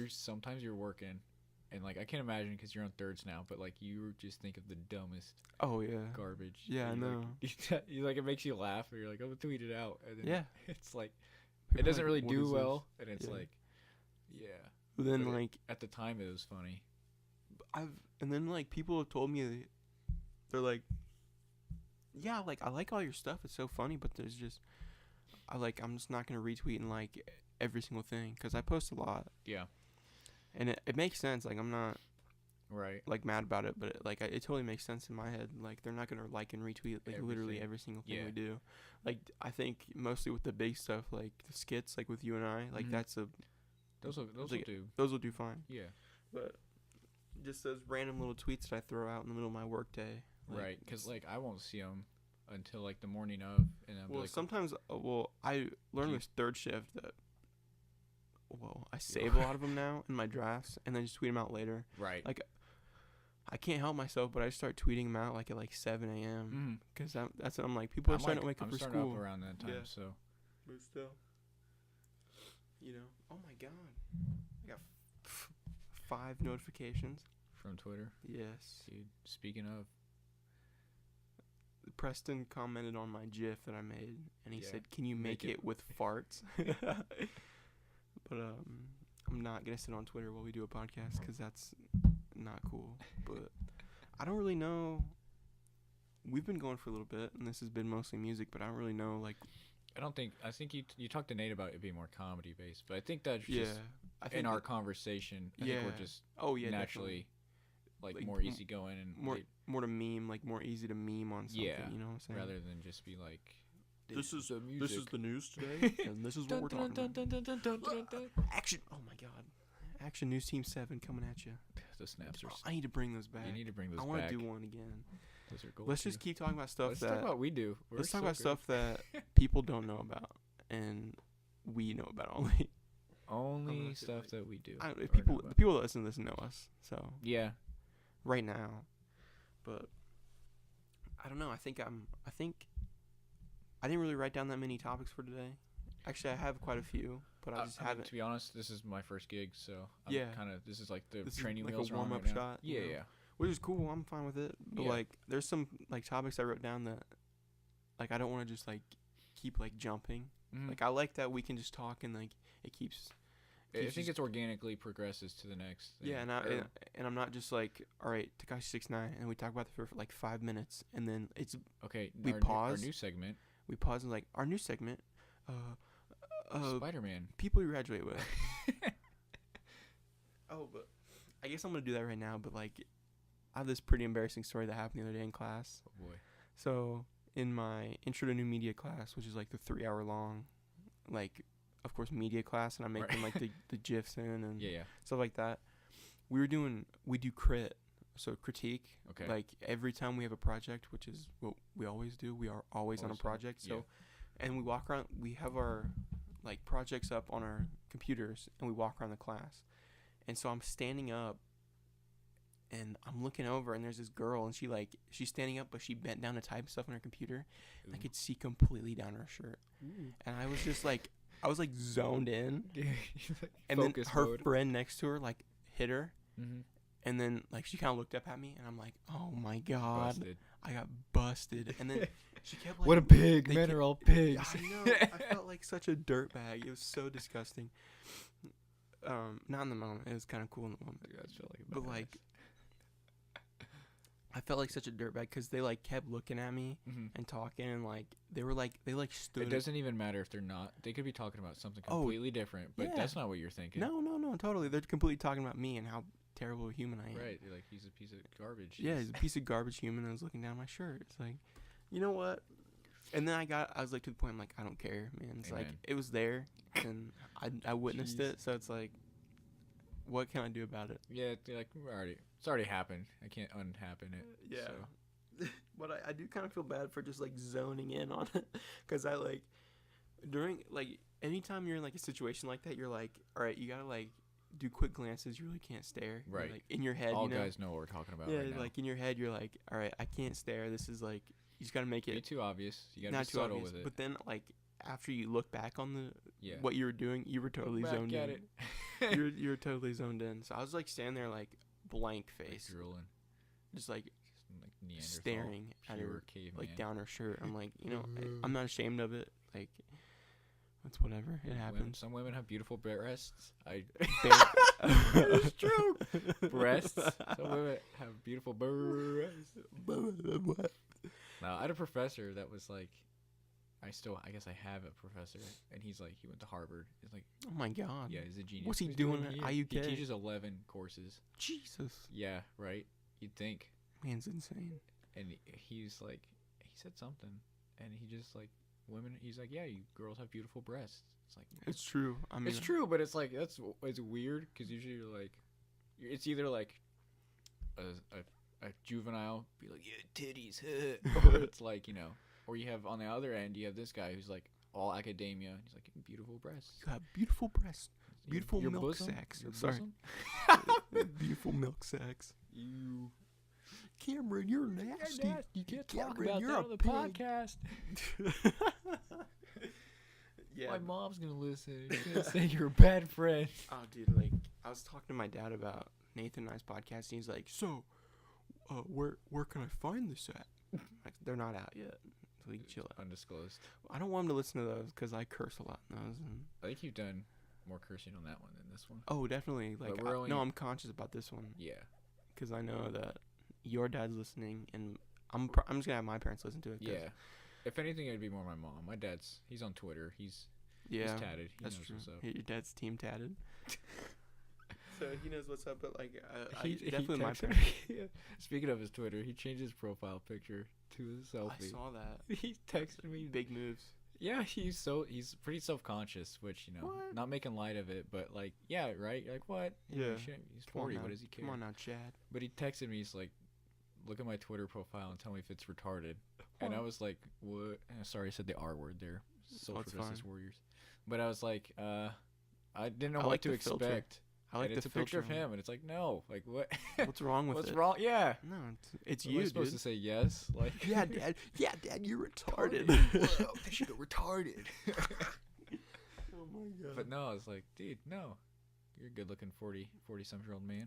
sometimes you're working and like I can't imagine because you're on thirds now, but like you just think of the dumbest Oh yeah. garbage. Yeah, I and know. you like it makes you laugh, or you're like, I'm gonna tweet it out, and then Yeah. it's like People it are doesn't like, really "What do is this?" well, and it's Yeah. like, yeah. But then but it- like At the time, it was funny. people have told me they're like, yeah, like I like all your stuff. It's so funny, but there's just I'm just not gonna retweet and like every single thing because I post a lot Yeah. and it makes sense. Like I'm not Right. like mad about it, but it totally makes sense in my head. Like they're not gonna like and retweet like literally Everything. every single thing Yeah. we do. Like I think mostly with the big stuff, like the skits, like with you and I, like Mhm. that's Those will like- do. those will do fine. Yeah. But just those random little tweets that I throw out in the middle of my work day. Like, Right. Because it's- like I won't see them until like the morning of, and I'll be well, like, sometimes I learned you- this third shift that I save a lot of them now in my drafts and then just tweet them out later. right. like, I can't help myself, but I start tweeting them out like at like 7 a.m. Mm-hmm. because that's what I'm like. People are starting to wake up I'm for starting school. up around that time, Yeah. so But still, oh my god, I got 5 notifications. from Twitter, Yes, dude. Speaking of, Preston commented on my GIF that I made, and he Yeah. said, "Can you make Make it it- with farts?" But I'm not gonna sit on Twitter while we do a podcast because that's not cool. But I don't really know. We've been going for a little bit, and this has been mostly music, but I don't really know like. I think you talked to Nate about it being more comedy based, but I think that's Yeah, just I think in our that- conversation. I think Yeah. we're just oh yeah, naturally like Like, more easygoing and more to meme, like more easy to meme on something. Yeah, You know what I'm saying? rather than just be like, This is the music. the news today, and this is what we're talking about. Action! Oh my god, Action News Team 7 coming at you. The snaps are. I need to bring those back. You need to bring those I want back. to do one again. Those are gold Let's too. just keep talking about stuff Let's that talk about what we do. let's talk so about good. stuff that people don't know about and we know about only. Only gonna say, stuff like, that we do. I don't, or if know people about. the people that listen to this know us, so Yeah. right now. But I don't know. I think I didn't really write down that many topics for today. Actually, I have quite a few, but I just mean, haven't. to be honest, this is my first gig, so I'm Yeah. this is like the This is training like a wheels are on warm-up right now. shot, you Yeah, know? yeah. Which is cool. I'm fine with it. But Yeah. like, there's some like topics I wrote down that like I don't want to just like keep like jumping. Mhm. Like I like that we can just talk and like it keeps. I keeps think just- it's organically progresses to the next thing. Yeah, or- and I'm not just like, all right, Takashi 6ix9ine, and we talk about it for like 5 minutes, and then okay, we our pause. New segment, we pause and like our new segment, Spider-Man. people you graduate with. Oh, but I guess I'm gonna do that right now. But like, I have this pretty embarrassing story that happened the other day in class. Oh boy. So in my intro to new media class, which is like the 3-hour long, like of course media class, and I make Right. them like the gifs in and Yeah, yeah. stuff like that. We do crit, so critique. Okay. Like every time we have a project, which is what we always do. We are always on a Always, project. So, yeah. and we walk around. We have our like projects up on our computers, and we walk around the class. And so I'm standing up, and I'm looking over, and there's this girl, and she's standing up, but she bent down to type stuff on her computer. And I Ooh. could see completely down her shirt, and I was just like, I was like zoned in. And then Focus her mode. friend next to her like hit her, Mhm. and then like she kind of looked up at me, and I'm like, oh my god, Busted. I got busted. And then she kept like, What a pig! they Men kept- are all pigs. I know. I felt like such a dirtbag. It was so disgusting. Not in the moment. It was kind of cool in the moment. I feel like But like, I felt like such a dirtbag because they like kept looking at me Mhm. and talking, and like they stood. It doesn't even matter if they're not. They could be talking about something Oh, completely different, but yeah. that's not what you're thinking. No, totally. They're completely talking about me and how terrible human I am. Right. You're like, he's a piece of garbage. Yeah, he's a piece of garbage human that was looking down my shirt. It's like, you know what? And then I was like to the point, I'm like, I don't care, man. It's like, Amen. it was there, and I witnessed Jeez. it, so it's like, what can I do about it? Yeah, like it's already happened. I can't unhappen it. Yeah. So. But I do kind of feel bad for just like zoning in on it, because I like during like anytime you're in like a situation like that, you're like, all right, you gotta like do quick glances. You really can't stare. You're, Right. like in your head, All you know. guys know what we're talking about Yeah, right now. like in your head, you're like, all right, I can't stare. This is like you just gotta make Be it too obvious. You gotta not be too subtle obvious. with it. But then like after you look back on the Yeah. what you were doing, you were totally Look back zoned at in. it. You're totally zoned in. So I was like standing there like blank face, Drooling. just like Just like Neanderthal. staring at Pure her, caveman. like down her shirt. I'm like, you know, I'm not ashamed of it. Like, it's whatever. It happens. Some women have beautiful breasts. It's true. Breasts. Some women have beautiful breasts. No, I had a professor that was like, I guess I have a professor, and he's like, he went to Harvard. He's like, Oh my god. yeah, he's a genius. What's he He's doing at here? IUK? He teaches 11 courses. Jesus. Yeah, right. You'd think. Man's insane. And he's like, he said something, and he just like, women. He's like, yeah, you girls have beautiful breasts. It's like, It's true. I mean, it's true, but it's like it's weird because usually you're like, it's either like a juvenile be like, yeah, titties, or it's like, you know, or you have on the other end you have this guy who's like all academia. He's like beautiful breasts, You have beautiful breasts. Beautiful your milk bosom? sacks. Your Sorry. bosom? Beautiful milk sacks. You Cameron, you're nasty. You can't talk Cameron, about you're that a on the pig. podcast. Yeah. My mom's gonna listen. She's gonna say you're a bad friend. Oh, dude, like I was talking to my dad about Nathan and I's podcast, and he's like, "So, where can I find this at?" Like, they're not out yet. So we can chill out. Undisclosed. I don't want him to listen to those because I curse a lot in those. And I think you've done more cursing on that one than this one. oh, definitely. Like, But we're only- no, I'm conscious about this one Yeah. because I know that your dad's listening, and I'm just gonna have my parents listen to it. 'Cause- Yeah. If anything, it'd be more my mom. My he's on Twitter. He's tatted. He That's knows true. what's up. Your dad's team tatted. So he knows what's up, but like, He definitely my texted parents. me- Speaking of his Twitter, he changed his profile picture to his I selfie. saw that. He texted me. Big moves. Yeah, he's pretty self-conscious, which, you know, What? not making light of it, but like, yeah, right? You're like, what? You know, Yeah. he's Come on 40. now. What does he care? Come on now, Chad. But he texted me. He's like, look at my Twitter profile and tell me if it's retarded. And I What? was like, what? Sorry, I said the R word there. Social it's justice fine. warriors. But I was like, I didn't know I what like to the filter. expect. I like and the it's a picture of filter on him, and it's like, no, like what? it. What's wrong with What's it? wrong? Yeah. No, it's Am you, I supposed dude. to say yes? Like, Yeah, Dad. Yeah, Dad, you're retarded. Whoa, they should go retarded. Oh my god. But no, I was like, dude, no, you're a good-looking 40-some-year-old man.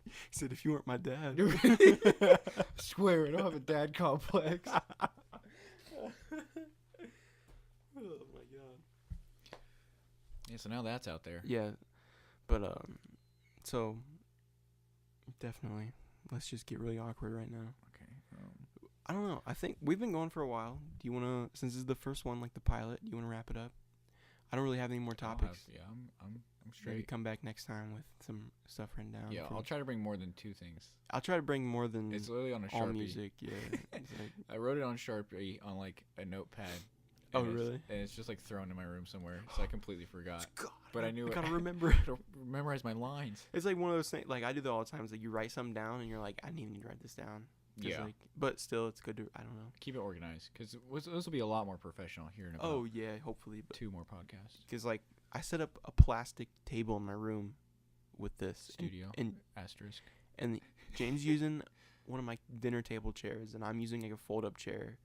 He said, if you weren't my dad. Swear, I don't have a dad complex. Oh my god. Yeah, so now that's out there. Yeah, but so definitely, let's just get really awkward right now. Okay. I don't know. I think we've been going for a while. Do you wanna, since this is the first one, like the pilot, do you wanna wrap it up? I don't really have any more topics. I'm Maybe straight. come back next time with some stuff written down. Yeah, from- I'll try to bring more than 2 things. I'll try to bring more than It's literally on a all Sharpie. music. Yeah. It's like, I wrote it on Sharpie on like a notepad. Oh, and it's- really? And it's just like thrown in my room somewhere, so I completely forgot. God, But I knew I it. gotta remember. I don't memorize my lines. It's like one of those things. Like I do that all the time. It's like you write something down and you're like, I didn't even need to write this down. 'Cause, Yeah. Like, but still, it's good to. I don't know. Keep it organized, because this will be a lot more professional here in about Oh yeah, hopefully. But 2 more podcasts. because like I set up a plastic table in my room with this Studio. and Asterisk. and James using one of my dinner table chairs, and I'm using like a fold up chair.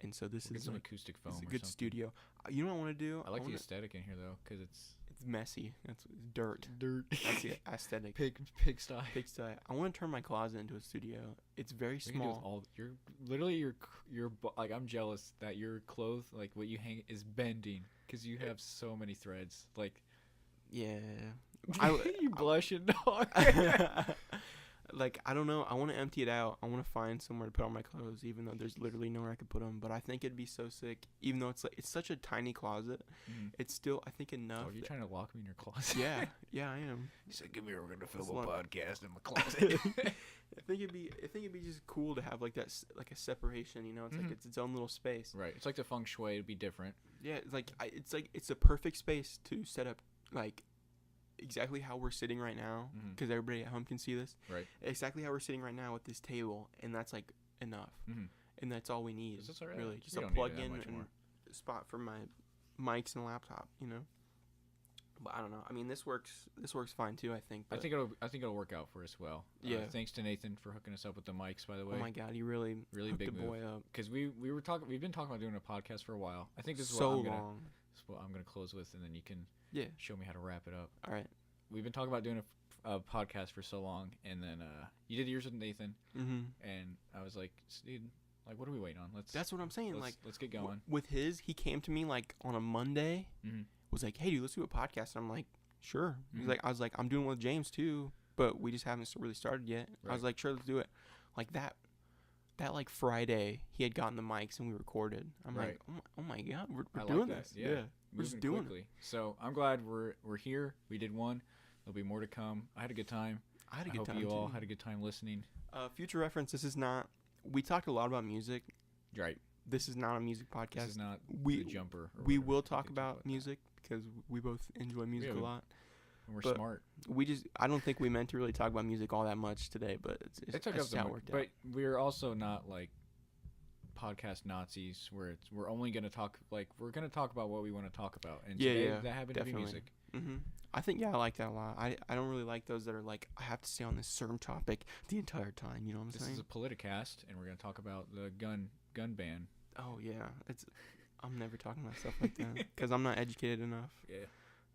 And so this Get is some like acoustic foam it's a or good something. studio. You know what I want to do? I like the wanna, aesthetic in here though, because it's messy. It's dirt. dirt. That's the aesthetic. Pig style. Pigsty. I want to turn my closet into a studio. It's very We can do small. all. You're literally like, I'm jealous that your clothes, like what you hang, is bending because you have so many threads. Like, Yeah. you blushing, dog. Like, I don't know. I want to empty it out. I want to find somewhere to put all my clothes, even though there's literally nowhere I could put them. But I think it'd be so sick, even though it's such a tiny closet. Mhm. It's still, I think, enough. Oh, are you trying to lock me in your closet? Yeah, yeah, I am. He said, "Come here, we're gonna film It's a like- podcast in my closet." I think it'd be just cool to have like that, like a separation. You know, it's Mhm. like it's its own little space. Right. It's like the feng shui. It'd be different. Yeah, it's like it's a perfect space to set up like exactly how we're sitting right now, Mhm. because everybody at home can see this. Right. Exactly how we're sitting right now with this table, and that's like enough, Mm-hmm. and that's all we need. Is this alright? Really, just We a don't need plug that in much and more. spot for my mics and laptop. You know. But I don't know. I mean, this works fine too. I think. I But, think it'll work out for us well. Yeah. Thanks to Nathan for hooking us up with the mics, by the way. oh my God, you really Really hooked big the move. boy up. Because we've been talking about doing a podcast for a while. I think this is So what long. I'm gonna close with, and then you can Yeah. show me how to wrap it up. All right. We've been talking about doing a podcast for so long, and then you did yours with Nathan, Mm-hmm. and I was like, dude, like, what are we waiting on? That's what I'm saying. let's get W- going. with his, he came to me like on a Monday. Mhm. Was like, hey, dude, let's do a podcast. And I'm like, sure. He's Mhm. like, I was like, I'm doing one with James too, but we just haven't really started yet. I was Right. like, sure, let's do it. Like that like Friday, he had gotten the mics and we recorded. I'm Right. like, oh my God, we're I like doing that, this. yeah. We're just Moving doing quickly. So I'm glad we're here. We did one. There'll be more to come. I had a good time. I had a I good hope time you all too. had a good time listening. Future reference, this is not, we talked a lot about music. Right. This is not a music This podcast. is not we the jumper. Or we whatever. will You talk can about music because we both enjoy music we- a lot. And we're but smart. I don't think we meant to really talk about music all that much today, but it's It took that's us how a it mo- worked but out. we're also not like podcast Nazis where we're only gonna talk we're gonna talk about what we want to talk about. And Yeah, today yeah, that happened definitely. to be music. Mm-hmm. I think, yeah, I like that a lot. I don't really like those that are like, I have to stay on this certain topic the entire time. You know what I'm This saying? is a Politicast, and we're gonna talk about the gun ban. Oh yeah, I'm never talking about stuff like that because I'm not educated enough. Yeah.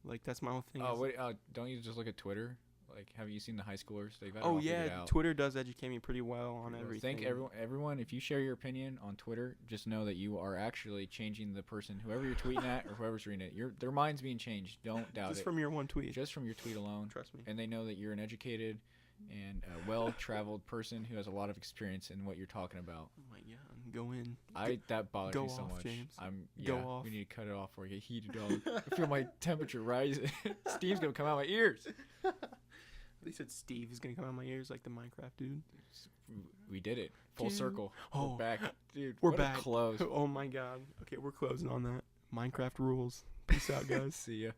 Like that's my whole thing. Oh is- wait, don't you just look at Twitter? Like, have you seen the high schoolers? They've got it Oh all figured yeah, out. Twitter does educate me pretty well on everything. Thank everyone. If you share your opinion on Twitter, just know that you are actually changing the person, whoever you're tweeting at or whoever's reading it. Their mind's being changed. Don't doubt Just it. from your one tweet. Just from your tweet alone. Trust me. And they know that you're an educated and a well-traveled person who has a lot of experience in what you're talking about. Oh my God, go in. That bothers go me so off, much. James. Yeah, Go off. we need to cut it off before I get heated, dog. I feel my temperature rising. Steam's gonna come out my ears. They said Steve is gonna come out of my ears like the Minecraft dude. We did it. Full Dude. circle. Oh, We're back, dude. we're what back. A close. Oh my God. Okay, we're closing on that. Minecraft rules. Peace out, guys. See ya.